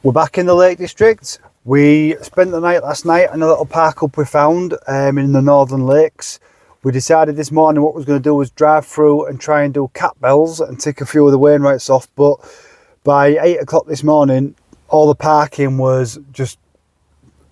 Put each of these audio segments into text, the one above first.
We're back in the Lake District. We spent the night last night in a little park up we found in the Northern Lakes. We decided this morning what we was going to do was drive through and try and do cat bells and tick a few of the Wainwrights off, but by 8 o'clock this morning all the parking was just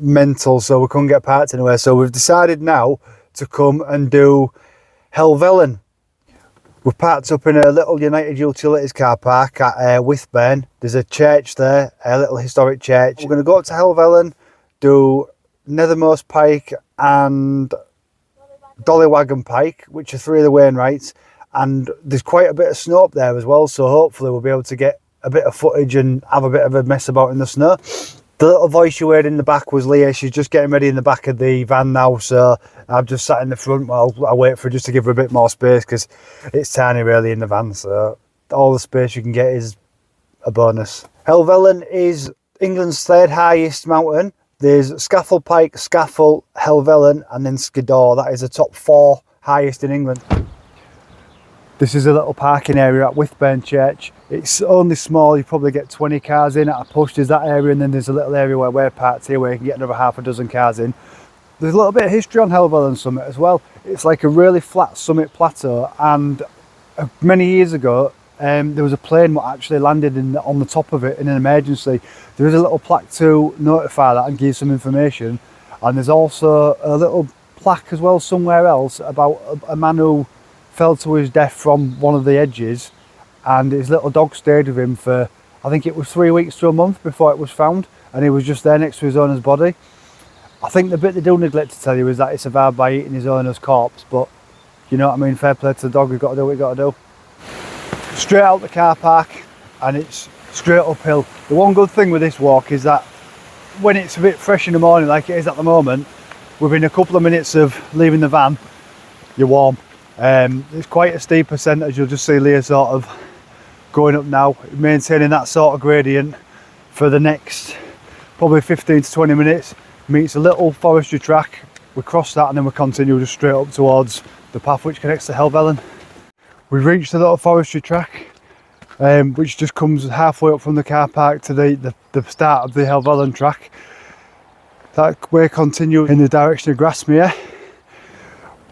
mental, so we couldn't get parked anywhere. So we've decided now to come and do Helvellyn. We've parked up in a little United Utilities car park at Wainwright. There's a church there, a little historic church. We're going to go up to Helvellyn, do Nethermost Pike and Dollywagon Pike, which are 3 of the Wainwrights, and there's quite a bit of snow up there as well, so hopefully we'll be able to get a bit of footage and have a bit of a mess about in the snow. The little voice you heard in the back was Leah. She's just getting ready in the back of the van now, so I've just sat in the front while I wait for her just to give her a bit more space, because it's tiny really in the van, so all the space you can get is a bonus. Helvellyn is England's 3rd highest mountain. There's Scafell Pike, Scafell, Helvellyn and then Skiddaw. That is the top 4 highest in England. This is a little parking area at Wainwright Church. It's only small, you probably get 20 cars in at a push. There's that area, and then there's a little area where we're parked here where you can get another half a dozen cars in. There's a little bit of history on Helvellyn Summit as well. It's like a really flat summit plateau, and many years ago there was a plane that actually landed on the top of it in an emergency. There is a little plaque to notify that and give some information, and there's also a little plaque as well somewhere else about a man who fell to his death from one of the edges, and his little dog stayed with him for, I think it was 3 weeks to a month before it was found, and he was just there next to his owner's body. I think the bit they do neglect to tell you is that he survived by eating his owner's corpse, but you know what I mean, fair play to the dog, we've got to do what we've got to do. Straight out the car park, and it's straight uphill. The one good thing with this walk is that when it's a bit fresh in the morning like it is at the moment, within a couple of minutes of leaving the van, you're warm. It's quite a steep percentage. You'll just see Leah sort of going up now, maintaining that sort of gradient for the next probably 15 to 20 minutes. Meets a little forestry track, we cross that and then we continue just straight up towards the path which connects to Helvellyn. We've reached the little forestry track, which just comes halfway up from the car park to the start of the Helvellyn track. That way continues in the direction of Grasmere.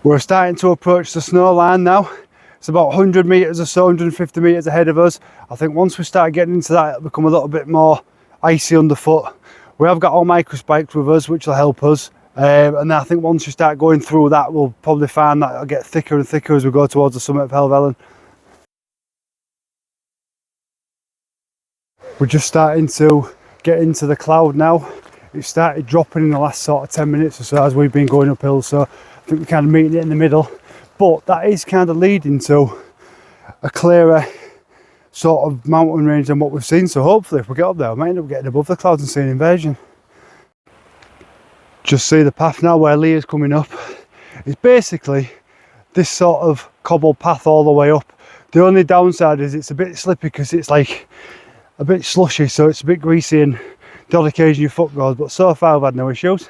We're starting to approach the snow line now. It's about 100 metres or so, 150 metres ahead of us. I think once we start getting into that, it'll become a little bit more icy underfoot. We have got all micro spikes with us, which will help us. And then I think once we start going through that, we'll probably find that it'll get thicker and thicker as we go towards the summit of Helvellyn. We're just starting to get into the cloud now. It started dropping in the last sort of 10 minutes or so as we've been going uphill, so I think we're kind of meeting it in the middle, but that is kind of leading to a clearer sort of mountain range than what we've seen. So hopefully if we get up there, we might end up getting above the clouds and seeing invasion. Just see the path now where Leah's coming up. It's basically this sort of cobbled path all the way up. The only downside is it's a bit slippy because it's like a bit slushy, so it's a bit greasy and the odd occasion your foot goes, but so far I've had no issues.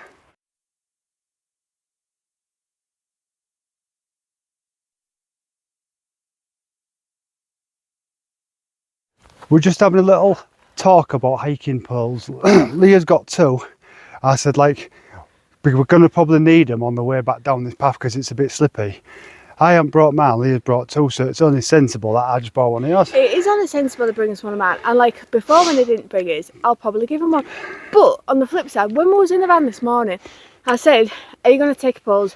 We're just having a little talk about hiking poles. Leah's got 2. I said, like, we're going to probably need them on the way back down this path because it's a bit slippy. I haven't brought mine, Leah's brought 2, so it's only sensible that I just borrow one of yours. It is only sensible to bring us one of mine, and like before when they didn't bring us, I'll probably give them one. But on the flip side, when we was in the van this morning, I said, are you going to take poles?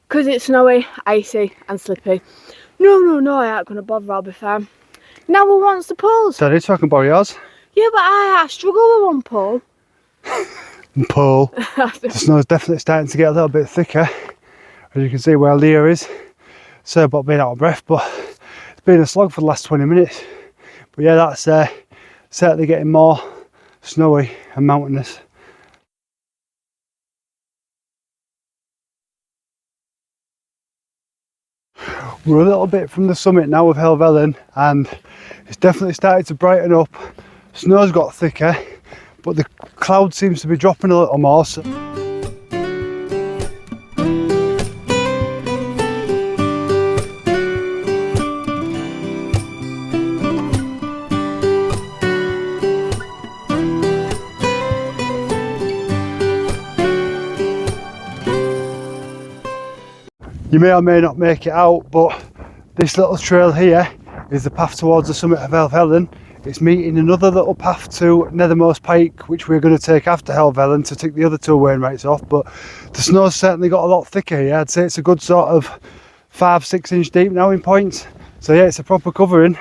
Because it's snowy, icy and slippy. No, I ain't going to bother, I'll be fine. Now who wants the poles? Daddy, so I can borrow yours. Yeah, but I struggle with one pole. Pole. The snow's definitely starting to get a little bit thicker, as you can see where Leah is. So about being out of breath, but it's been a slog for the last 20 minutes. But yeah, that's certainly getting more snowy and mountainous. We're a little bit from the summit now of Helvellyn, and it's definitely started to brighten up. Snow's got thicker, but the cloud seems to be dropping a little more. So You may or may not make it out, but this little trail here is the path towards the summit of Helvellyn. It's meeting another little path to Nethermost Pike, which we're going to take after Helvellyn to take the other two Wainwrights off. But the snow's certainly got a lot thicker here. I'd say it's a good sort of 5-6 inch deep now in points. So yeah, it's a proper covering.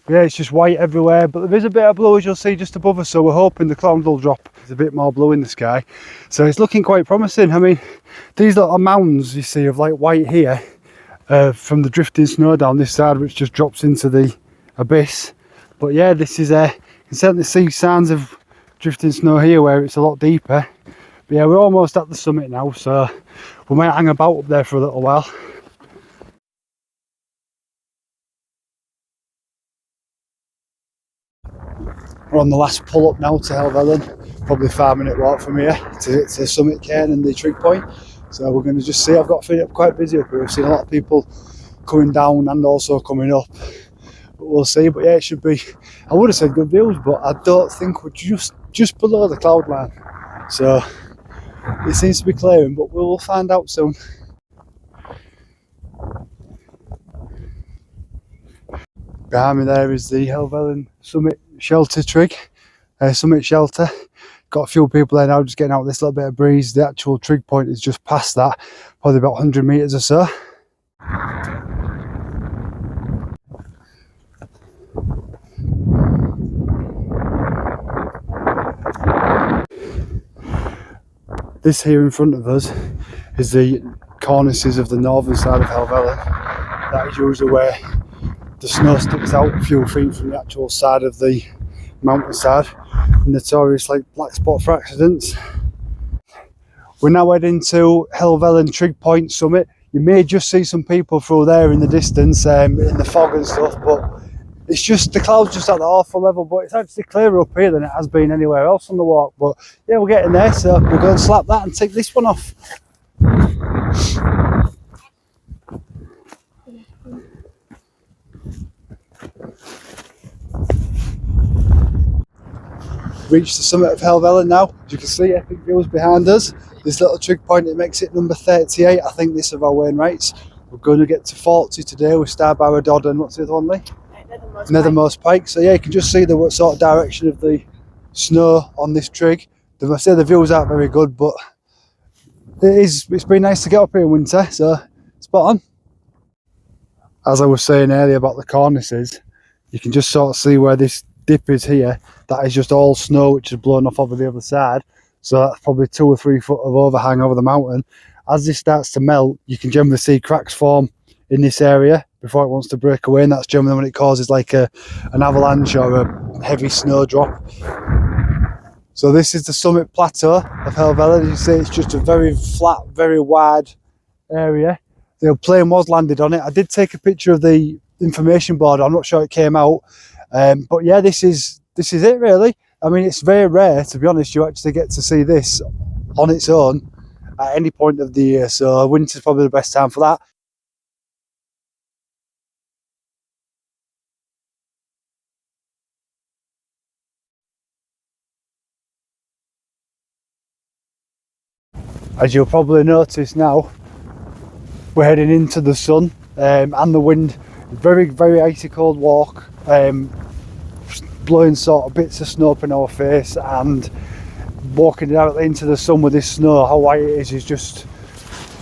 But yeah, it's just white everywhere, but there is a bit of blue as you'll see just above us, so we're hoping the cloud will drop. There's a bit more blue in the sky, so it's looking quite promising. I mean, these little mounds you see of like white here from the drifting snow down this side, which just drops into the abyss. But yeah, this is you can certainly see signs of drifting snow here where it's a lot deeper. But yeah, we're almost at the summit now, so we might hang about up there for a little while. We're on the last pull up now to Helvellyn, probably a 5-minute walk from here to the summit cairn and the trig point. So we're going to just see. I've got a feeling quite busy up here. We've seen a lot of people coming down and also coming up. But we'll see. But yeah, it should be, I would have said good views, but I don't think we're just below the cloud line. So it seems to be clearing, but we'll find out soon. Behind me there is the Helvellyn summit shelter trig, summit shelter. Got a few people there now just getting out this little bit of breeze. The actual trig point is just past that, probably about 100 metres or so. This here in front of us is the cornices of the northern side of Helvellyn. That is usually where the snow sticks out a few feet from the actual side of the mountainside. Notorious like black spot for accidents. We're now heading to Helvellyn Trig Point summit. You may just see some people through there in the distance, in the fog and stuff, but it's just the clouds just at the awful level. But it's actually clearer up here than it has been anywhere else on the walk. But yeah, we're getting there, so we'll go and slap that and take this one off. Reached the summit of Helvellyn now. As you can see, epic views behind us. This little trig point, it makes it number 38. I think this of our Wainwrights. We're going to get to 40 today with Starbarrow Dodd and what's the other one, Lee? Nethermost Pike. So yeah, you can just see the sort of direction of the snow on this trig. I say the views aren't very good, but it's been nice to get up here in winter, so spot on. As I was saying earlier about the cornices, you can just sort of see where this dip is here. That is just all snow which is blown off over the other side, so that's probably 2 or 3 foot of overhang over the mountain. As this starts to melt, you can generally see cracks form in this area before it wants to break away, and that's generally when it causes like an avalanche or a heavy snow drop. So this is the summit plateau of Helvellyn. As you see, it's just a very flat, very wide area. The plane was landed on it. I did take a picture of the information board. I'm not sure it came out, but yeah, this is it really. I mean, it's very rare, to be honest, you actually get to see this on its own at any point of the year, so winter's probably the best time for that. As you'll probably notice now, we're heading into the sun and the wind. Very, very icy cold walk, blowing sort of bits of snow up in our face, and walking out into the sun with this snow, how white it is just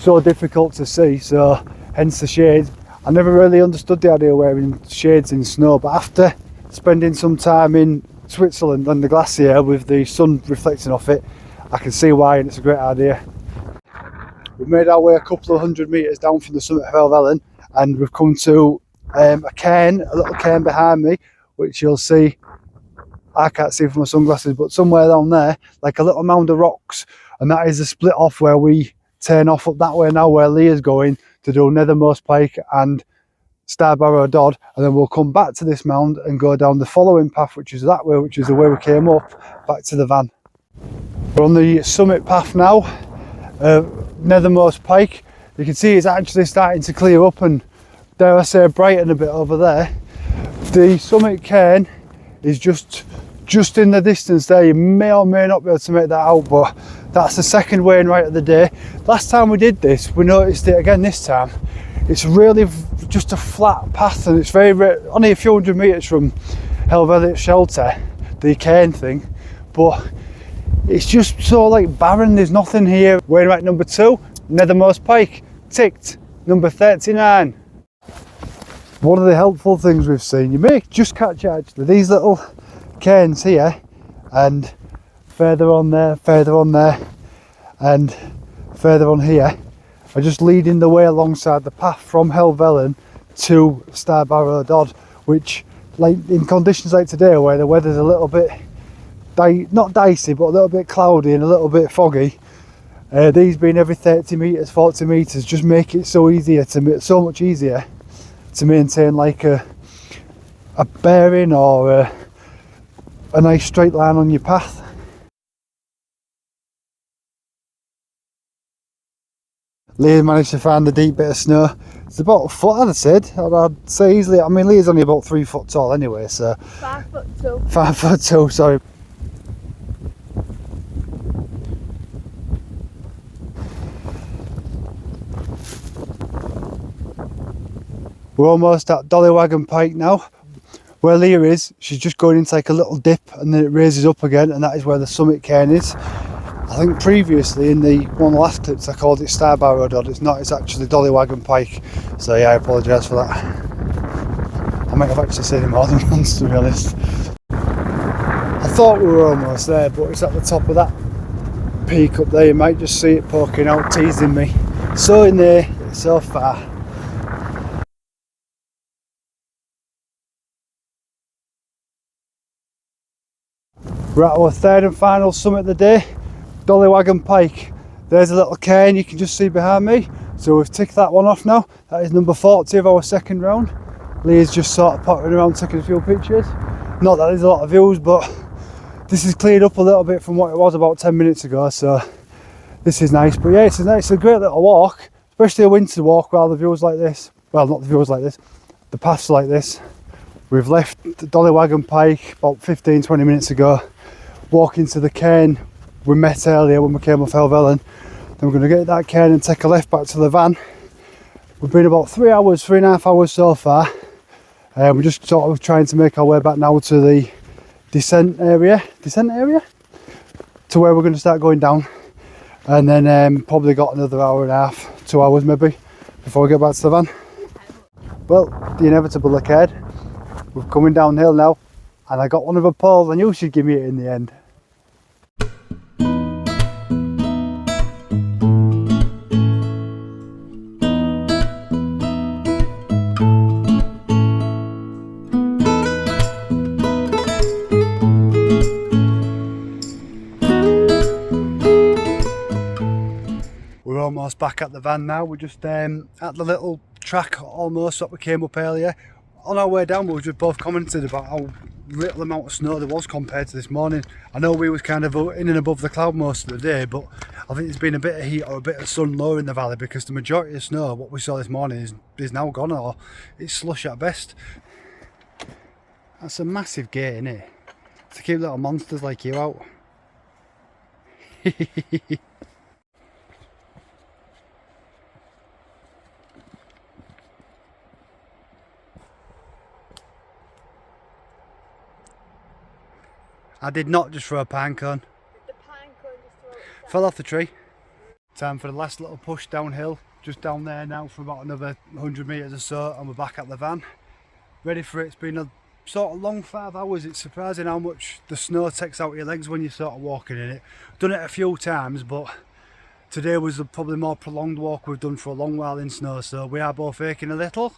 so difficult to see, so hence the shades. I never really understood the idea of wearing shades in snow, but after spending some time in Switzerland on the glacier with the sun reflecting off it, I can see why, and it's a great idea. We've made our way a couple of 100 metres down from the summit of Helvellyn, and we've come to a little cairn behind me, which you'll see, I can't see from my sunglasses, but somewhere down there, like a little mound of rocks, and that is a split off where we turn off up that way now, where Leah's going to do Nethermost Pike and Starbarrow Dodd, and then we'll come back to this mound and go down the following path, which is that way, which is the way we came up, back to the van. We're on the summit path now, Nethermost Pike. You can see it's actually starting to clear up and, dare I say, brighten a bit over there. The summit cairn is just just in the distance there. You may or may not be able to make that out, but that's the second Wainwright of the day. Last time we did this, we noticed it again this time. It's really just a flat path, and it's only a few hundred metres from Helvellyn shelter, the cairn thing, but it's just so like barren. There's nothing here. Wainwright number 2, Nethermost Pike, ticked. Number 39. One of the helpful things we've seen, you may just catch it actually, these little cairns here, and further on there, and further on here, are just leading the way alongside the path from Helvellyn to Starbarrow Dodd, which, like in conditions like today where the weather's a little bit not dicey but a little bit cloudy and a little bit foggy, these being every 30 metres, 40 metres, just make it so much easier to maintain like a bearing or a nice straight line on your path. Leah managed to find a deep bit of snow. It's about a foot, I'd say easily. I mean, Leah's only about 3 foot tall anyway, so 5'2". 5'2", sorry. We're almost at Dollywagon Pike now. Where Leah is, she's just going into like a little dip and then it raises up again, and that is where the summit cairn is. I think previously in one of the last clips I called it Starbarrow Dodd. It's not, it's actually Dollywagon Pike. So yeah, I apologise for that. I might have actually said it more than once, to be honest. I thought we were almost there, but it's at the top of that peak up there. You might just see it poking out, teasing me. So in there, it's so far. We're at our third and final summit of the day, Dollywagon Pike. There's a little cairn you can just see behind me. So we've ticked that one off now. That is number 40 of our second round. Leah's just sort of pottering around taking a few pictures. Not that there's a lot of views, but this is cleared up a little bit from what it was about 10 minutes ago. So this is nice. But yeah, it's a great little walk, especially a winter walk while the views like this. Well, not the views like this, the paths like this. We've left Dollywagon Pike about 15-20 minutes ago. Walking to the cairn we met earlier when we came off Helvellyn. Then we're going to get that cairn and take a left back to the van. We've been about 3.5 hours so far. We're just sort of trying to make our way back now to the descent area, to where we're going to start going down, and then probably got another 1.5, 2 hours maybe before we get back to the van. Well, the inevitable occurred. We're coming downhill now, and I got one of the poles. I knew she'd give me it in the end. We're almost back at the van now. We're just at the little track almost that we came up earlier. On our way down, we just both commented about how little amount of snow there was compared to this morning. I know we was kind of in and above the cloud most of the day, but I think there's been a bit of heat or a bit of sun lower in the valley, because the majority of snow, what we saw this morning, is now gone, or it's slush at best. That's a massive gate, isn't it? To keep little monsters like you out. I did not just throw a pine cone. Did the pine cone just throw it? Fell off the tree. Time for the last little push downhill. Just down there now for about another 100 metres or so, and we're back at the van. Ready for it. It's been a sort of long 5 hours. It's surprising how much the snow takes out your legs when you're sort of walking in it. Done it a few times, but today was the probably more prolonged walk we've done for a long while in snow, so we are both aching a little.